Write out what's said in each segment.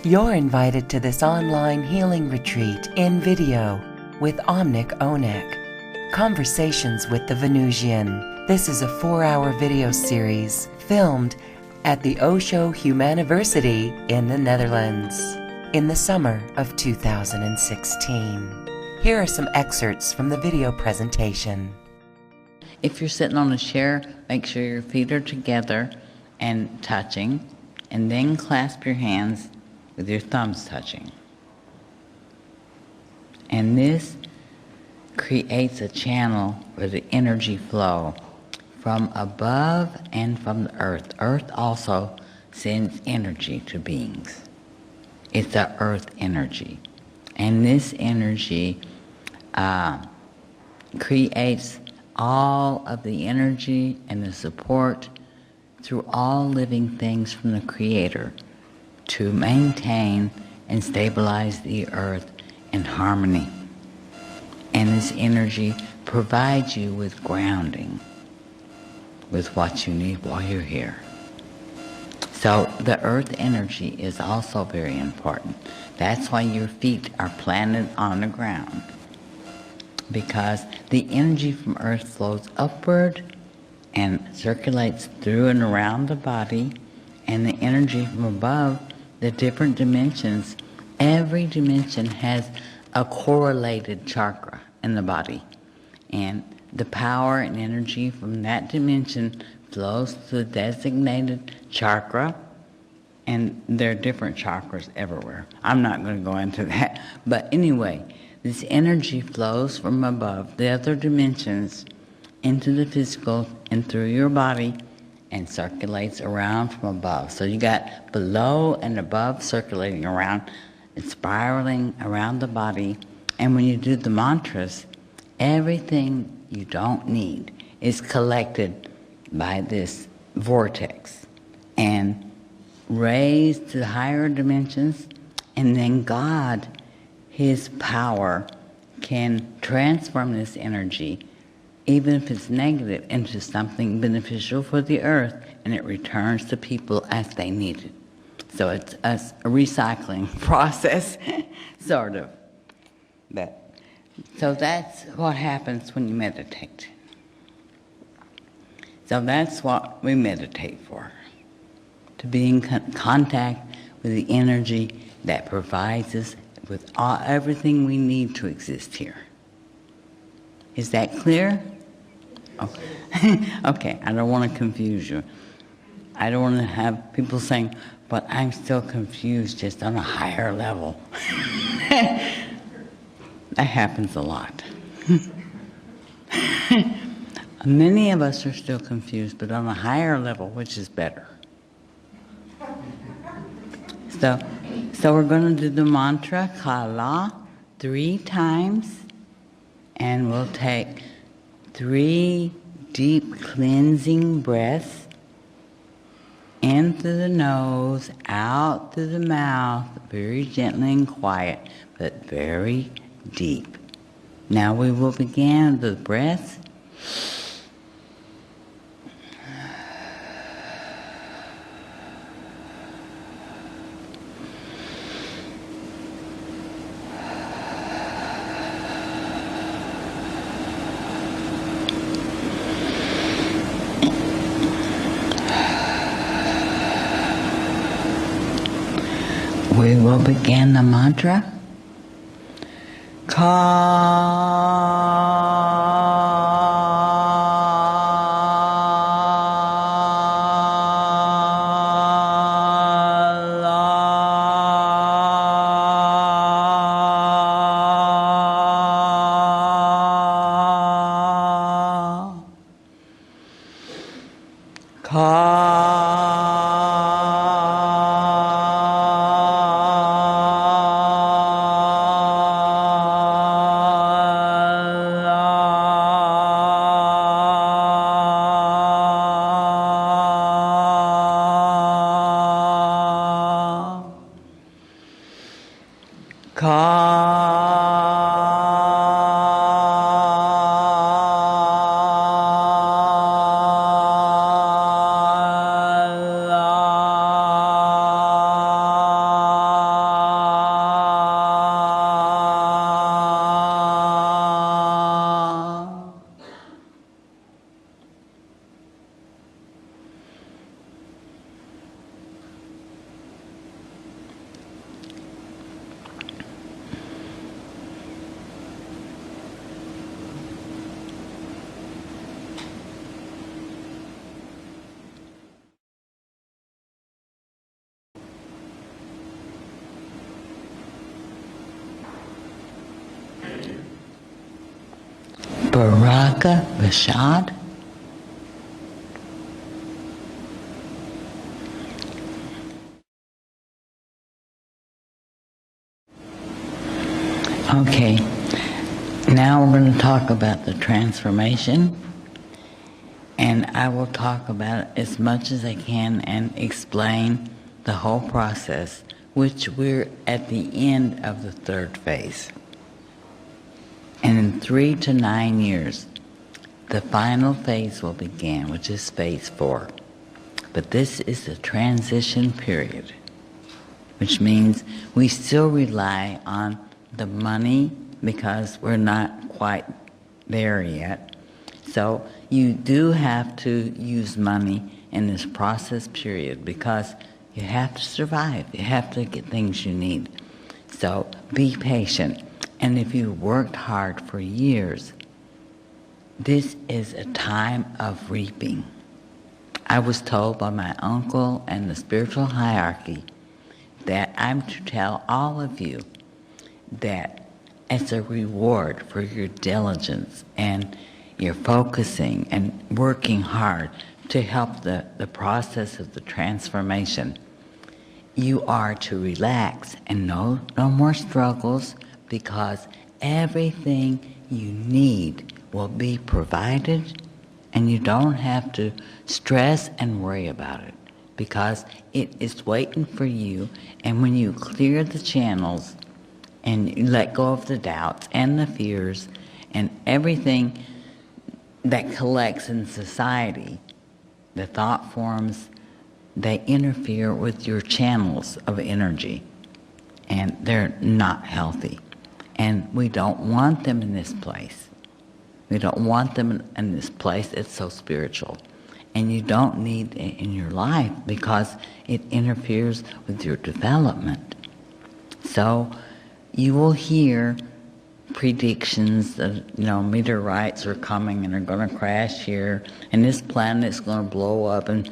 You're invited to this online healing retreat in video with Omnec Onec, Conversations with the Venusian. This is a 4-hour video series filmed at the Osho Humaniversity in the Netherlands in the summer of 2016. Here are some excerpts from the video presentation. If you're sitting on a chair, make sure your feet are together and touching, and then clasp your hands with your thumbs touching. And this creates a channel for the energy flow from above and from the earth. Earth also sends energy to beings. It's the earth energy. And this energy creates all of the energy and the support through all living things from the Creator to maintain and stabilize the earth in harmony. And this energy provides you with grounding, with what you need while you're here. So the earth energy is also very important. That's why your feet are planted on the ground, because the energy from earth flows upward and circulates through and around the body, and the energy from above, the different dimensions, every dimension has a correlated chakra in the body. And the power and energy from that dimension flows to the designated chakra, and there are different chakras everywhere. I'm not going to go into that. But anyway, this energy flows from above the other dimensions into the physical and through your body and circulates around from above. So you got below and above circulating around and spiraling around the body. And when you do the mantras, everything you don't need is collected by this vortex and raised to higher dimensions, and then God, His power, can transform this energy, even if it's negative, into something beneficial for the earth, and it returns to people as they need it. So it's a recycling process, sort of. So that's what happens when you meditate. So that's what we meditate for, to be in contact with the energy that provides us with everything we need to exist here. Is that clear? Okay. Okay, I don't want to confuse you. I don't want to have people saying, but I'm still confused, just on a higher level. That happens a lot. Many of us are still confused, but on a higher level, which is better. So we're going to do the mantra Kala 3 times, and we'll take 3 deep cleansing breaths in through the nose, out through the mouth, very gently and quiet, but very deep. Now we will begin the breath. We will begin the mantra. Baraka Bashad. Okay, now we're going to talk about the transformation, and I will talk about it as much as I can and explain the whole process, which we're at the end of the third phase. And in 3 to 9 years, the final phase will begin, which is phase 4. But this is the transition period, which means we still rely on the money because we're not quite there yet. So you do have to use money in this process period because you have to survive. You have to get things you need. So be patient. And if you worked hard for years, this is a time of reaping. I was told by my uncle and the spiritual hierarchy that I'm to tell all of you that as a reward for your diligence and your focusing and working hard to help the process of the transformation, you are to relax and no more struggles, because everything you need will be provided and you don't have to stress and worry about it because it is waiting for you. And when you clear the channels and you let go of the doubts and the fears and everything that collects in society, the thought forms, they interfere with your channels of energy, and they're not healthy. And we don't want them in this place. We don't want them in this place. It's so spiritual. And you don't need it in your life because it interferes with your development. So you will hear predictions that, meteorites are coming and are going to crash here, and this planet's going to blow up. And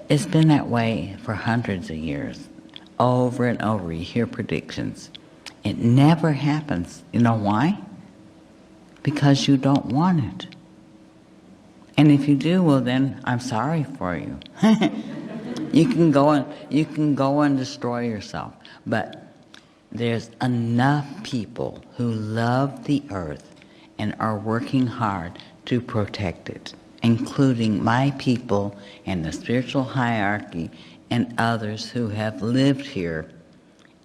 it's been that way for hundreds of years. Over and over, you hear predictions. It never happens. You know why? Because you don't want it. And if you do, well then I'm sorry for you. You can go and destroy yourself. But there's enough people who love the earth and are working hard to protect it, including my people and the spiritual hierarchy and others who have lived here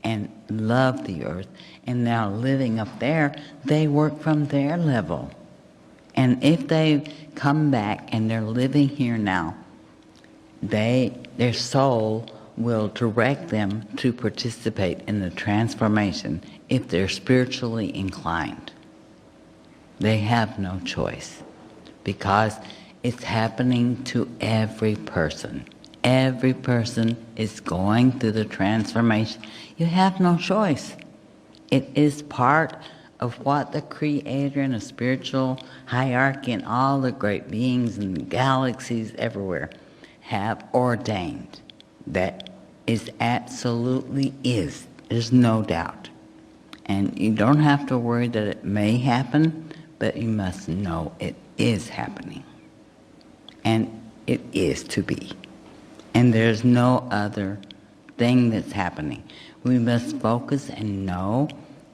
and love the earth and now living up there. They work from their level. And if they come back and they're living here now, their soul will direct them to participate in the transformation if they're spiritually inclined. They have no choice because it's happening to every person. Every person is going through the transformation. You have no choice. It is part of what the Creator and the spiritual hierarchy and all the great beings and the galaxies everywhere have ordained. That is absolutely is. There's no doubt. And you don't have to worry that it may happen, but you must know it is happening. And it is to be. And there's no other thing that's happening. We must focus and know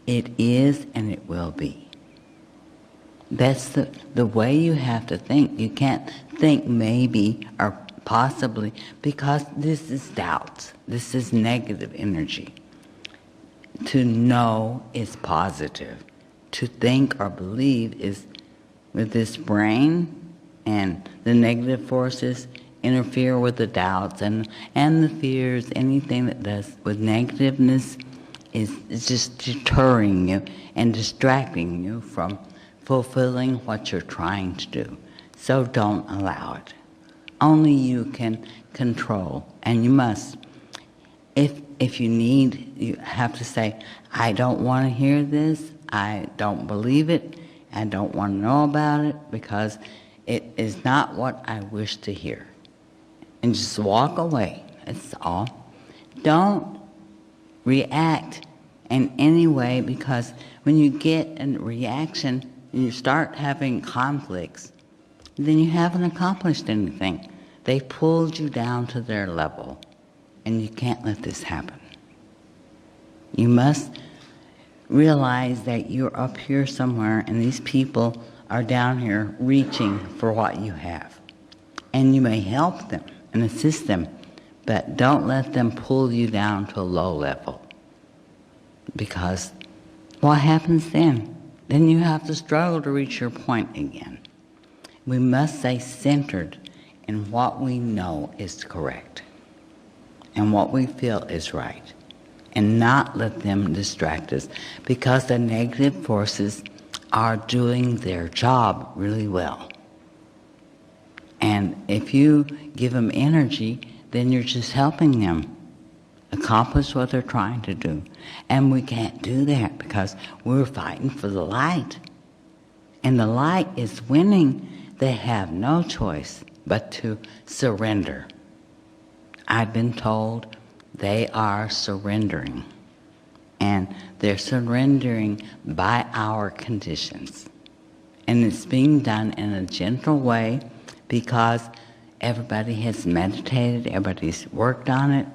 it is and it will be. That's the way you have to think. You can't think maybe or possibly, because this is doubt. This is negative energy. To know is positive. To think or believe is with this brain, and the negative forces interfere with the doubts and the fears. Anything that does with negativeness is just deterring you and distracting you from fulfilling what you're trying to do. So don't allow it. Only you can control, and you must. If you need, you have to say, I don't want to hear this, I don't believe it, I don't want to know about it, because it is not what I wish to hear. And just walk away, that's all. Don't react in any way, because when you get a reaction, you start having conflicts, then you haven't accomplished anything. They pulled you down to their level, and you can't let this happen. You must realize that you're up here somewhere, and these people are down here reaching for what you have. And you may help them and assist them, but don't let them pull you down to a low level. Because what happens then? Then you have to struggle to reach your point again. We must stay centered in what we know is correct and what we feel is right, and not let them distract us, because the negative forces are doing their job really well. And if you give them energy, then you're just helping them accomplish what they're trying to do. And we can't do that because we're fighting for the light. And the light is winning. They have no choice but to surrender. I've been told they are surrendering. And they're surrendering by our conditions. And it's being done in a gentle way because everybody has meditated, everybody's worked on it,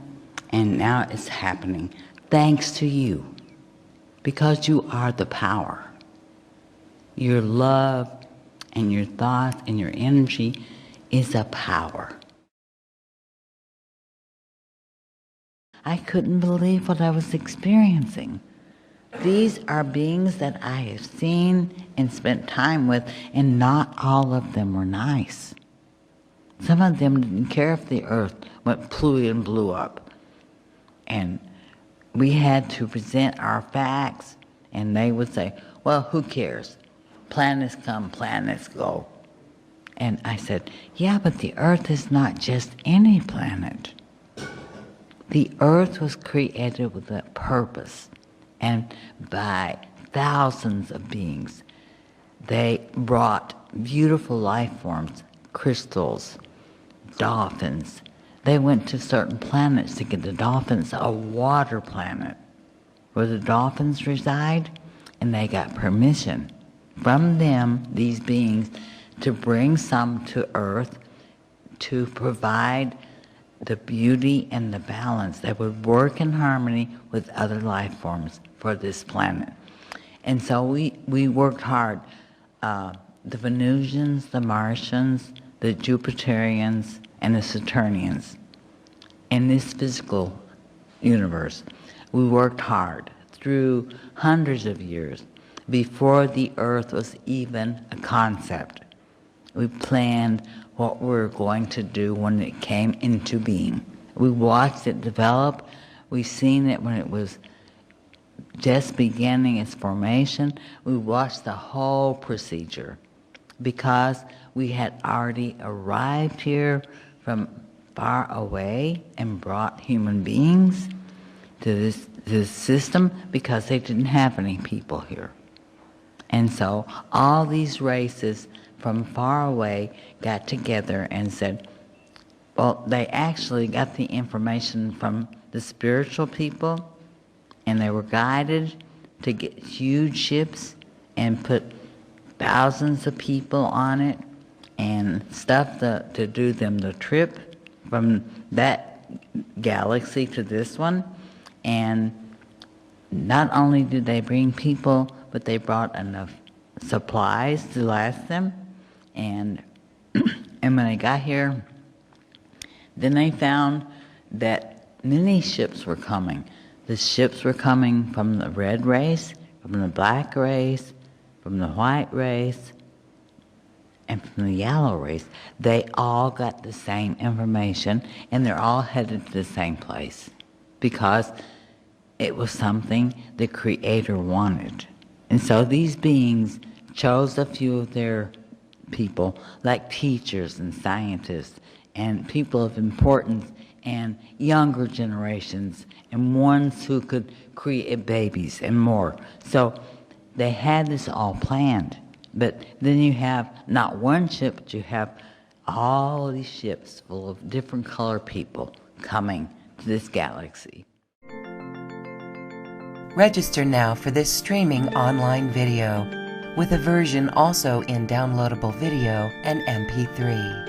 and now it's happening thanks to you, because you are the power. Your love and your thoughts and your energy is a power. I couldn't believe what I was experiencing. These are beings that I have seen and spent time with, and not all of them were nice. Some of them didn't care if the earth went plooey and blew up. And we had to present our facts, and they would say, well, who cares? Planets come, planets go. And I said, yeah, but the earth is not just any planet. The earth was created with a purpose, and by thousands of beings. They brought beautiful life forms, crystals, dolphins. They went to certain planets to get the dolphins, a water planet where the dolphins reside, and they got permission from them, these beings, to bring some to Earth to provide the beauty and the balance that would work in harmony with other life forms for this planet. And so we worked hard. The Venusians, the Martians, the Jupiterians, and the Saturnians. In this physical universe, we worked hard through hundreds of years before the Earth was even a concept. We planned what we were going to do when it came into being. We watched it develop. We seen it when it was just beginning its formation. We watched the whole procedure because we had already arrived here from far away and brought human beings to this system because they didn't have any people here. And so all these races from far away got together and said, well, they actually got the information from the spiritual people, and they were guided to get huge ships and put thousands of people on it and stuff to do them the trip from that galaxy to this one. And not only did they bring people, but they brought enough supplies to last them. And when they got here, then they found that many ships were coming. The ships were coming from the red race, from the black race, from the white race, and from the yellow race. They all got the same information, and they're all headed to the same place because it was something the Creator wanted. And so these beings chose a few of their people, like teachers and scientists and people of importance and younger generations and ones who could create babies and more. So they had this all planned. But then you have not one ship, but you have all these ships full of different color people coming to this galaxy. Register now for this streaming online video with a version also in downloadable video and MP3.